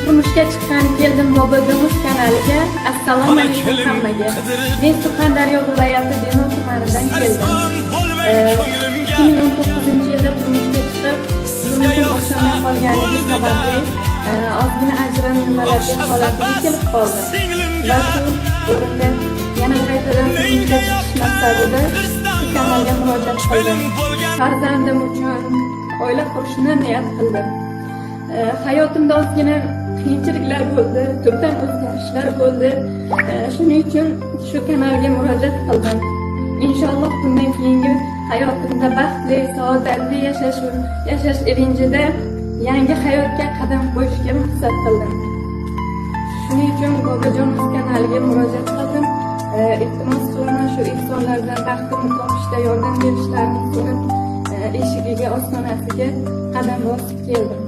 Turmushga chiqqan keldim Bobodo'miz kanaliga. Assalomu alaykum hammaga. Men Surxondaryo viloyati Denov tumanidan keldim. 2019-yilda turmushga chiqib, turmushim o'xshamay qolganligi sababli ozgina ajralmalarga holatimga kelib qoldim. Va shu o'rinda yana qaytadan turmushga chiqish maqsadida shu kanalga murojaat qildim. Farzandim uchun oila qurishni niyat qildim. Hayotimda ozgina qiyinchiliklar bo'ldi, tubdan o'zgarishlar bo'ldi. Shuning uchun shu kanalga murojaat qildim. Inshaalloh bundan keyingi hayotimda baxtli, saodatli yashash ilinjida yangi hayotga qadam qo'yishga maqsad qildim. Shuning uchun Bobodo'miz kanaliga murojaat qildim. Iltimos qilaman shu insonlardan baxtimni topishda yordam berishlarini so'rab, eshigiga, ostonasiga qadam bosib keldim.